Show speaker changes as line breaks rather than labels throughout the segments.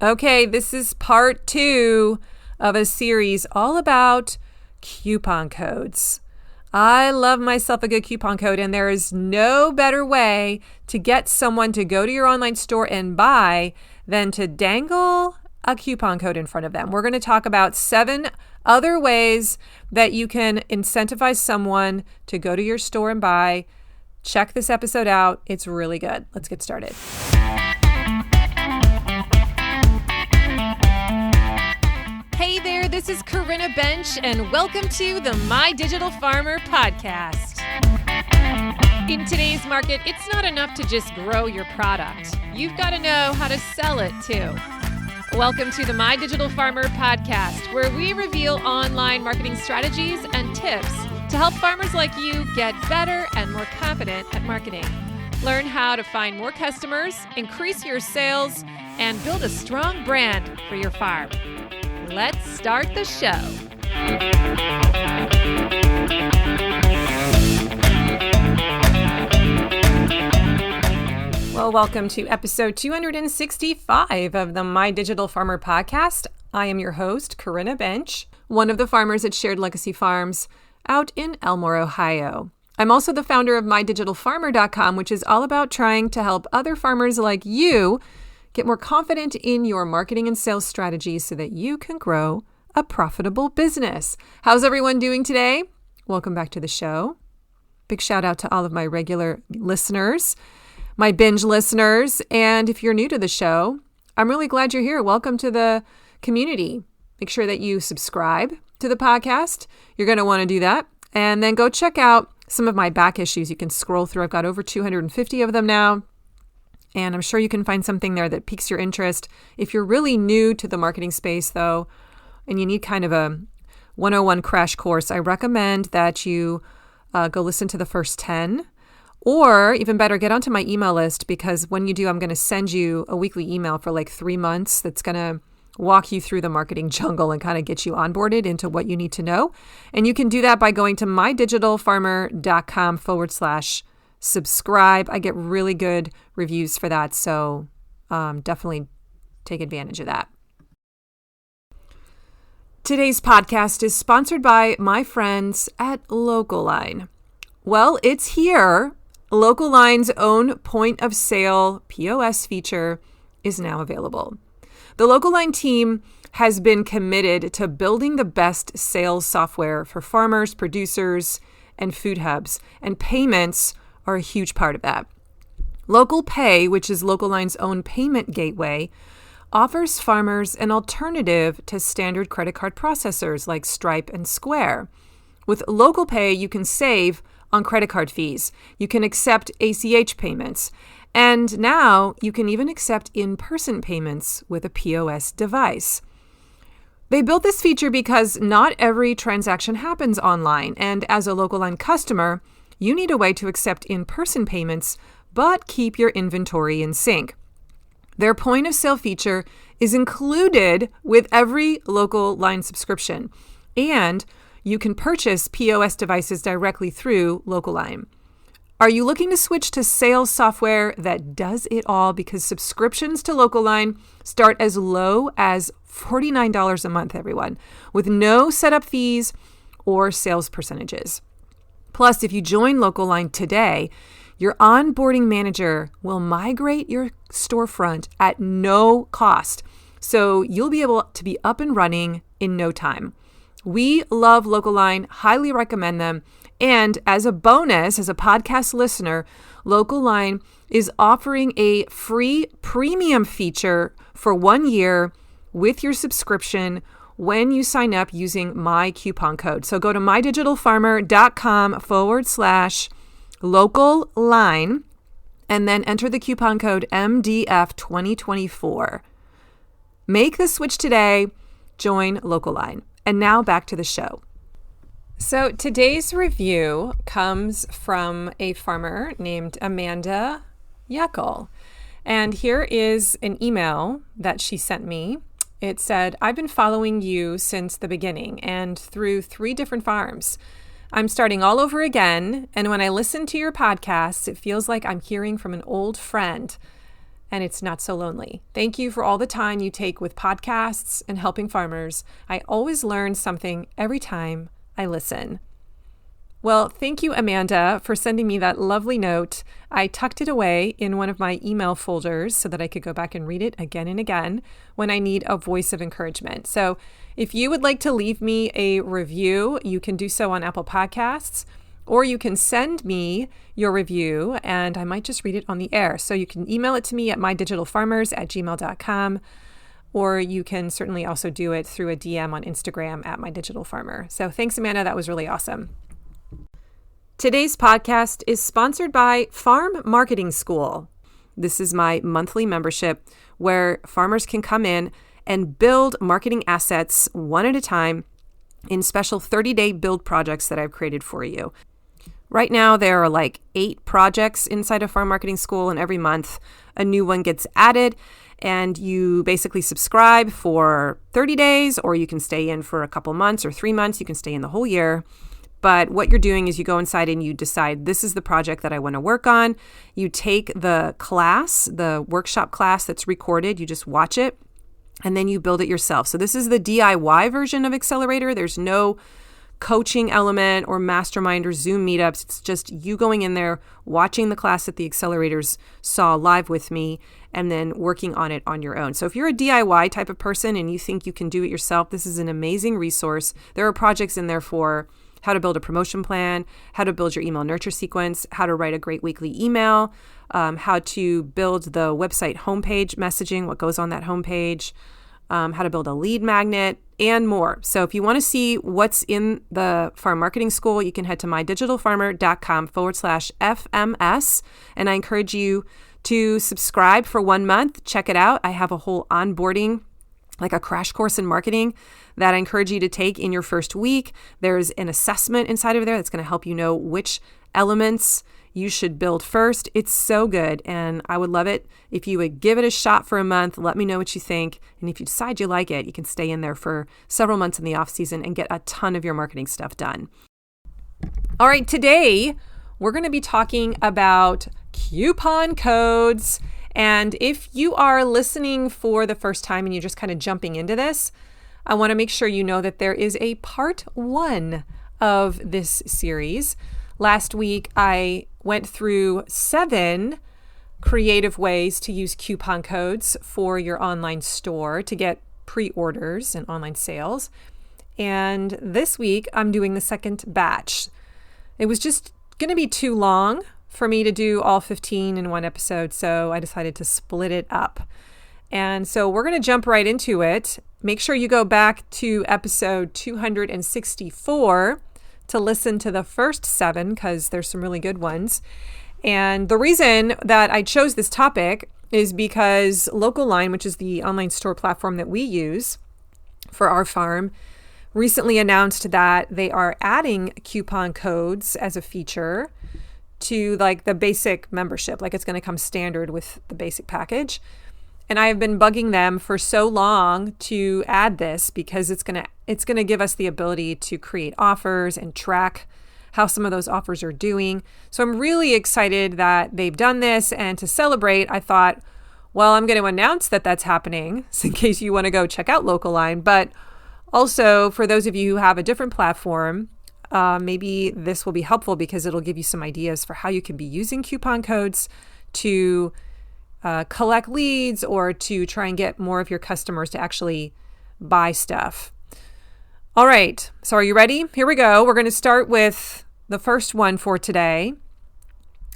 Okay, this is part 2 of a series all about coupon codes. I love myself a good coupon code, and there is no better way to get someone to go to your online store and buy than to dangle a coupon code in front of them. We're going to talk about 7 other ways that you can incentivize someone to go to your store and buy. Check this episode out. It's really good. Let's get started. Hey there, this is Corinna Bench, and welcome to the My Digital Farmer podcast. In today's market, it's not enough to just grow your product. You've got to know how to sell it too. Welcome to the My Digital Farmer podcast, where we reveal online marketing strategies and tips to help farmers like you get better and more confident at marketing. Learn how to find more customers, increase your sales, and build a strong brand for your farm. Let's start the show. Well, welcome to episode 265 of the My Digital Farmer podcast. I am your host, Corinna Bench, one of the farmers at Shared Legacy Farms out in Elmore, Ohio. I'm also the founder of MyDigitalFarmer.com, which is all about trying to help other farmers like you get more confident in your marketing and sales strategies so that you can grow a profitable business. How's everyone doing today? Welcome back to the show. Big shout out to all of my regular listeners, my binge listeners. And if you're new to the show, I'm really glad you're here. Welcome to the community. Make sure that you subscribe to the podcast. You're going to want to do that. And then go check out some of my back issues. You can scroll through. I've got over 250 of them now. And I'm sure you can find something there that piques your interest. If you're really new to the marketing space, though, and you need kind of a 101 crash course, I recommend that you go listen to the first 10. Or even better, get onto my email list, because when you do, I'm going to send you a weekly email for like 3 months that's going to walk you through the marketing jungle and kind of get you onboarded into what you need to know. And you can do that by going to mydigitalfarmer.com/subscribe. I get really good reviews for that, so definitely take advantage of that. Today's podcast is sponsored by my friends at LocalLine. Well, it's here. LocalLine's own point of sale POS feature is now available. The LocalLine team has been committed to building the best sales software for farmers, producers, and food hubs, and payments are a huge part of that. Local Pay, which is LocalLine's own payment gateway, offers farmers an alternative to standard credit card processors like Stripe and Square. With Local Pay, you can save on credit card fees. You can accept ACH payments. And now you can even accept in-person payments with a POS device. They built this feature because not every transaction happens online. And as a LocalLine customer, you need a way to accept in-person payments, but keep your inventory in sync. Their point of sale feature is included with every LocalLine subscription. And you can purchase POS devices directly through LocalLine. Are you looking to switch to sales software that does it all? Because subscriptions to LocalLine start as low as $49 a month, everyone, with no setup fees or sales percentages. Plus, if you join LocalLine today, your onboarding manager will migrate your storefront at no cost. So you'll be able to be up and running in no time. We love LocalLine, highly recommend them. And as a bonus, as a podcast listener, LocalLine is offering a free premium feature for 1 year with your subscription when you sign up using my coupon code. So go to mydigitalfarmer.com/LocalLine and then enter the coupon code MDF2024. Make the switch today. Join LocalLine. And now back to the show. So today's review comes from a farmer named Amanda Yeckel. And here is an email that she sent me. It said, I've been following you since the beginning and through 3 different farms. I'm starting all over again. And when I listen to your podcasts, it feels like I'm hearing from an old friend. and it's not so lonely. Thank you for all the time you take with podcasts and helping farmers. I always learn something every time I listen. Well, thank you, Amanda, for sending me that lovely note. I tucked it away in one of my email folders so that I could go back and read it again and again when I need a voice of encouragement. So if you would like to leave me a review, you can do so on Apple Podcasts, or you can send me your review and I might just read it on the air. So you can email it to me at mydigitalfarmers@gmail.com, or you can certainly also do it through a DM on Instagram at mydigitalfarmer. So thanks, Amanda. That was really awesome. Today's podcast is sponsored by Farm Marketing School. This is my monthly membership where farmers can come in and build marketing assets one at a time in special 30-day build projects that I've created for you. Right now, there are like 8 projects inside of Farm Marketing School, and every month a new one gets added, and you basically subscribe for 30 days, or you can stay in for a couple months or 3 months. You can stay in the whole year. But what you're doing is you go inside and you decide, this is the project that I want to work on. You take the class, the workshop class that's recorded, you just watch it, and then you build it yourself. So this is the DIY version of Accelerator. There's no coaching element or mastermind or Zoom meetups. It's just you going in there, watching the class that the accelerators saw live with me, and then working on it on your own. So if you're a DIY type of person and you think you can do it yourself, this is an amazing resource. There are projects in there for how to build a promotion plan, how to build your email nurture sequence, how to write a great weekly email, how to build the website homepage messaging, what goes on that homepage, how to build a lead magnet, and more. So if you want to see what's in the Farm Marketing School, you can head to mydigitalfarmer.com/FMS. And I encourage you to subscribe for 1 month. Check it out. I have a whole onboarding, like a crash course in marketing that I encourage you to take in your first week. There's an assessment inside of there that's going to help you know which elements you should build first. It's so good, and I would love it if you would give it a shot for a month. Let me know what you think, and if you decide you like it, you can stay in there for several months in the off season and get a ton of your marketing stuff done. All right, today we're going to be talking about coupon codes. And if you are listening for the first time and you're just kind of jumping into this, I want to make sure you know that there is a part 1 of this series. Last week, I went through 7 creative ways to use coupon codes for your online store to get pre-orders and online sales. And this week, I'm doing the second batch. It was just going to be too long for me to do all 15 in one episode, so I decided to split it up. And so we're going to jump right into it. Make sure you go back to episode 264 to listen to the first 7, because there's some really good ones. And the reason that I chose this topic is because Local Line, which is the online store platform that we use for our farm, recently announced that they are adding coupon codes as a feature to like the basic membership. Like it's going to come standard with the basic package. And I have been bugging them for so long to add this because it's going to give us the ability to create offers and track how some of those offers are doing. So I'm really excited that they've done this, and to celebrate, I thought, well, I'm going to announce that that's happening so in case you want to go check out Local Line. But also for those of you who have a different platform, maybe this will be helpful because it'll give you some ideas for how you can be using coupon codes to collect leads or to try and get more of your customers to actually buy stuff. All right, so are you ready? Here we go. We're going to start with the first one for today.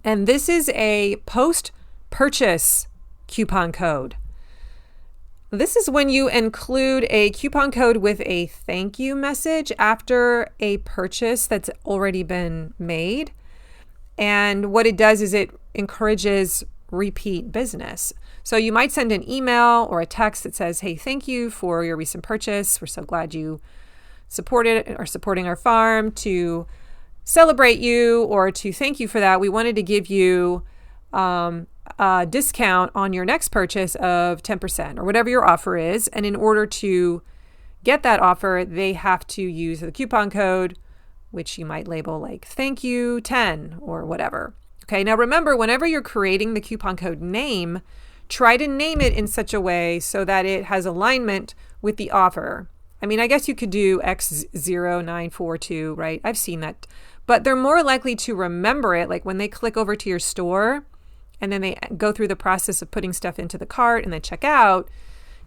And this is a post-purchase coupon code. This is when you include a coupon code with a thank you message after a purchase that's already been made. And what it does is it encourages repeat business. So you might send an email or a text that says, hey, thank you for your recent purchase. We're so glad you are supporting our farm. To celebrate you or to thank you for that, we wanted to give you a discount on your next purchase of 10% or whatever your offer is. And in order to get that offer, they have to use the coupon code, which you might label like thank you 10 or whatever. Okay, now remember, whenever you're creating the coupon code name, try to name it in such a way so that it has alignment with the offer. I mean, I guess you could do X0942, right? I've seen that. But they're more likely to remember it, like when they click over to your store and then they go through the process of putting stuff into the cart and then check out.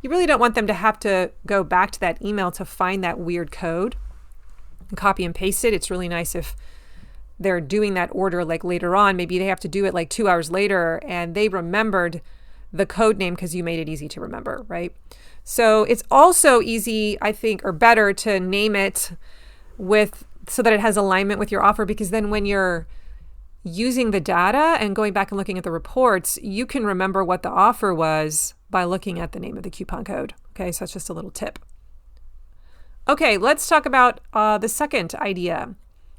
You really don't want them to have to go back to that email to find that weird code and copy and paste it. It's really nice if they're doing that order like later on. Maybe they have to do it like 2 hours later and they remembered the code name because you made it easy to remember, right? So it's also easy, I think, or better to name it so that it has alignment with your offer, because then when you're using the data and going back and looking at the reports, you can remember what the offer was by looking at the name of the coupon code. Okay, so that's just a little tip. Okay, let's talk about the second idea.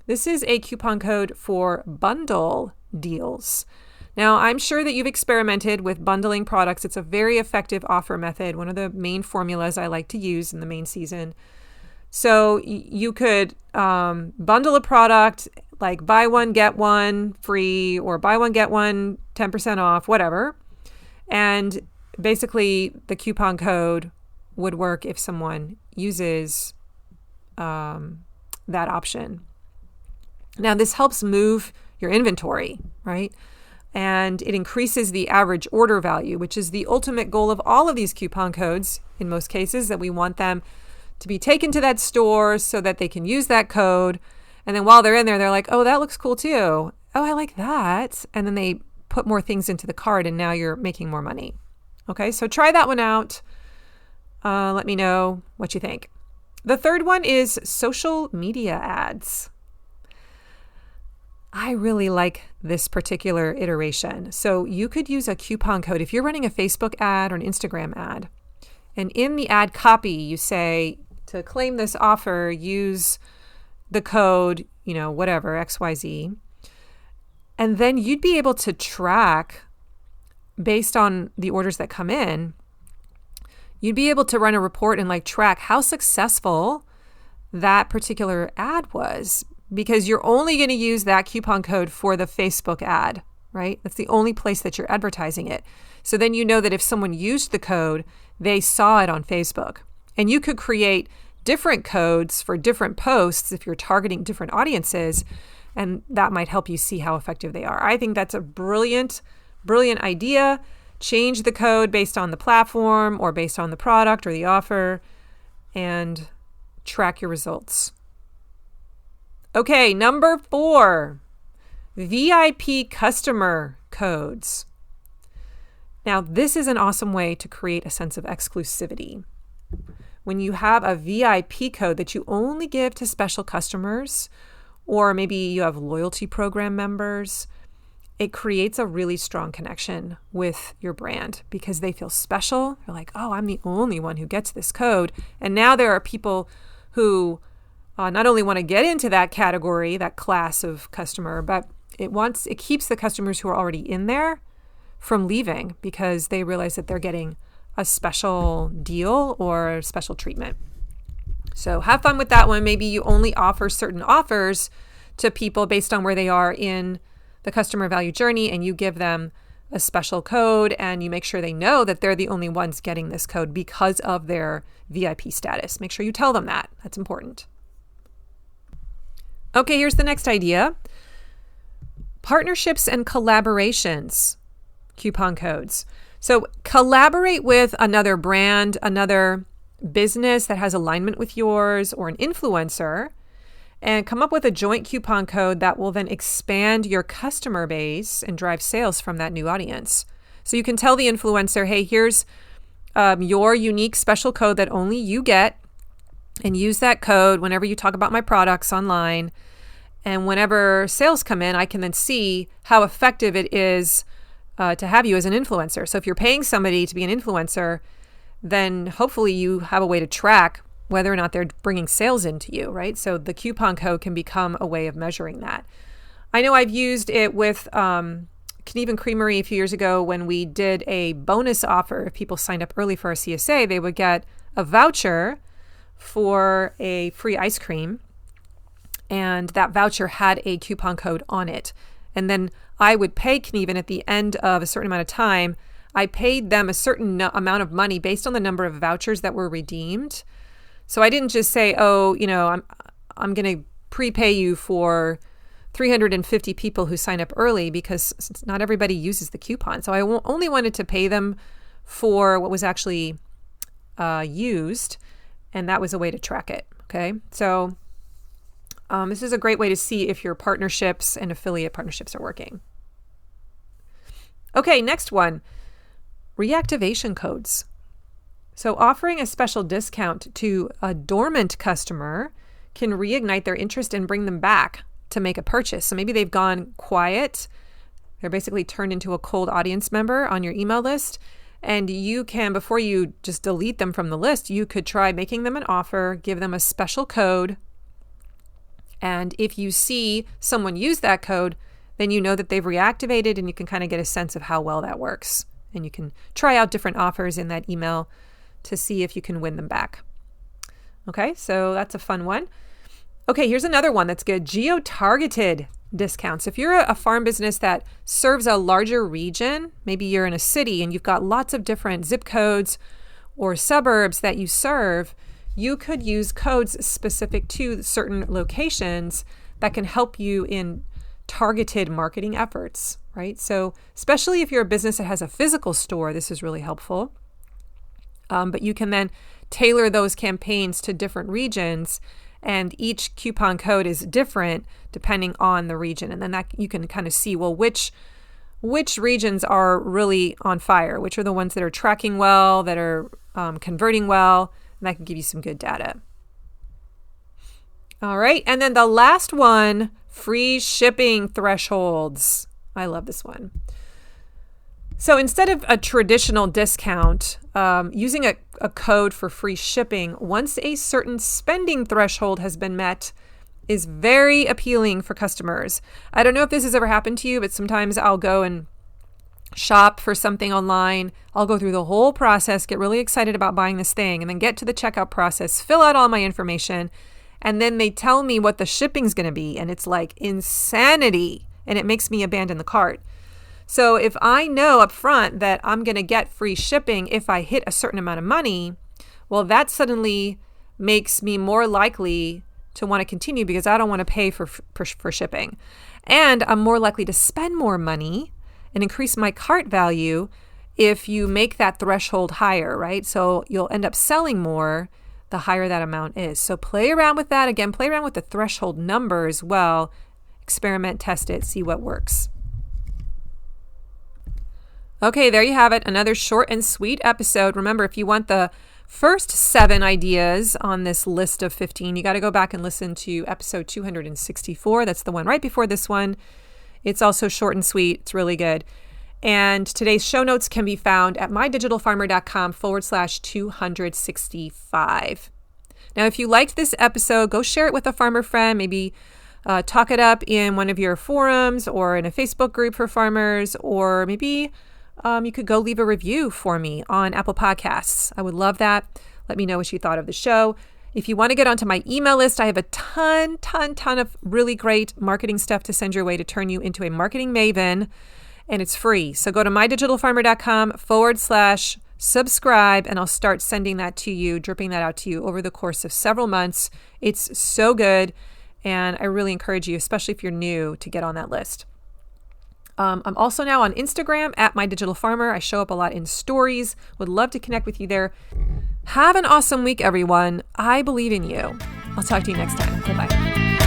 This is a coupon code for bundle deals. Now, I'm sure that you've experimented with bundling products. It's a very effective offer method, one of the main formulas I like to use in the main season. So you could bundle a product like buy one, get one free, or buy one, get one 10% off, whatever. And basically the coupon code would work if someone uses that option. Now, this helps move your inventory, right? And it increases the average order value, which is the ultimate goal of all of these coupon codes in most cases, that we want them to be taken to that store so that they can use that code. And then while they're in there, they're like, oh, that looks cool too. Oh, I like that. And then they put more things into the cart and now you're making more money. Okay, so try that one out. Let me know what you think. The third one is social media ads. I really like this particular iteration. So you could use a coupon code. If you're running a Facebook ad or an Instagram ad, and in the ad copy, you say, to claim this offer, use the code, whatever, XYZ. And then you'd be able to track, based on the orders that come in, you'd be able to run a report and track how successful that particular ad was, because you're only going to use that coupon code for the Facebook ad, right? That's the only place that you're advertising it. So then you know that if someone used the code, they saw it on Facebook. And you could create different codes for different posts if you're targeting different audiences, and that might help you see how effective they are. I think that's a brilliant idea. Change the code based on the platform or based on the product or the offer, and track your results. Okay, number 4, VIP customer codes. Now, this is an awesome way to create a sense of exclusivity. When you have a VIP code that you only give to special customers, or maybe you have loyalty program members, it creates a really strong connection with your brand because they feel special. You're like, oh, I'm the only one who gets this code. And now there are people who not only want to get into that category, that class of customer, but it keeps the customers who are already in there from leaving because they realize that they're getting a special deal or a special treatment. So have fun with that one. Maybe you only offer certain offers to people based on where they are in the customer value journey, and you give them a special code and you make sure they know that they're the only ones getting this code because of their VIP status. Make sure you tell them that. That's important. Okay, here's the next idea. Partnerships and collaborations, coupon codes. So collaborate with another brand, another business that has alignment with yours, or an influencer, and come up with a joint coupon code that will then expand your customer base and drive sales from that new audience. So you can tell the influencer, hey, here's your unique special code that only you get, and use that code whenever you talk about my products online. And whenever sales come in, I can then see how effective it is to have you as an influencer. So if you're paying somebody to be an influencer, then hopefully you have a way to track whether or not they're bringing sales into you, right? So the coupon code can become a way of measuring that. I know I've used it with Knieven Creamery a few years ago when we did a bonus offer. If people signed up early for our CSA, they would get a voucher for a free ice cream. And that voucher had a coupon code on it. And then I would pay Knieven at the end of a certain amount of time. I paid them a certain amount of money based on the number of vouchers that were redeemed. So I didn't just say, oh, I'm going to prepay you for 350 people who sign up early, because not everybody uses the coupon. So I only wanted to pay them for what was actually used, and that was a way to track it. Okay, so this is a great way to see if your partnerships and affiliate partnerships are working. Okay, next one, reactivation codes. So offering a special discount to a dormant customer can reignite their interest and bring them back to make a purchase. So maybe they've gone quiet. They're basically turned into a cold audience member on your email list. And you can, before you just delete them from the list, you could try making them an offer, give them a special code. And if you see someone use that code, then you know that they've reactivated, and you can kind of get a sense of how well that works. And you can try out different offers in that email to see if you can win them back. Okay, so that's a fun one. Okay, here's another one that's good. Geo-targeted discounts. If you're a farm business that serves a larger region, maybe you're in a city and you've got lots of different zip codes or suburbs that you serve, you could use codes specific to certain locations that can help you in targeted marketing efforts, right? So especially if you're a business that has a physical store, this is really helpful. But you can then tailor those campaigns to different regions, and each coupon code is different depending on the region. And then that you can kind of see, well, which regions are really on fire, which are the ones that are tracking well, that are converting well, and that can give you some good data. All right. And then the last one, free shipping thresholds. I love this one. So instead of a traditional discount, using a code for free shipping, once a certain spending threshold has been met, is very appealing for customers. I don't know if this has ever happened to you, but sometimes I'll go and shop for something online. I'll go through the whole process, get really excited about buying this thing, and then get to the checkout process, fill out all my information, and then they tell me what the shipping's going to be, and it's like insanity, and it makes me abandon the cart. So if I know up front that I'm going to get free shipping if I hit a certain amount of money, well, that suddenly makes me more likely to want to continue, because I don't want to pay for shipping. And I'm more likely to spend more money and increase my cart value if you make that threshold higher, right? So you'll end up selling more the higher that amount is. So play around with that. Again, play around with the threshold number as well. Experiment, test it, see what works. Okay, there you have it. Another short and sweet episode. Remember, if you want the first 7 ideas on this list of 15, you got to go back and listen to episode 264. That's the one right before this one. It's also short and sweet. It's really good. And today's show notes can be found at mydigitalfarmer.com/265. Now, if you liked this episode, go share it with a farmer friend. Maybe talk it up in one of your forums or in a Facebook group for farmers, or maybe you could go leave a review for me on Apple Podcasts. I would love that. Let me know what you thought of the show. If you want to get onto my email list, I have a ton of really great marketing stuff to send your way to turn you into a marketing maven, and it's free. So go to mydigitalfarmer.com/subscribe, and I'll start sending that to you, dripping that out to you over the course of several months. It's so good, and I really encourage you, especially if you're new, to get on that list. I'm also now on Instagram at mydigitalfarmer. I show up a lot in stories. Would love to connect with you there. Have an awesome week, everyone. I believe in you. I'll talk to you next time. Bye-bye.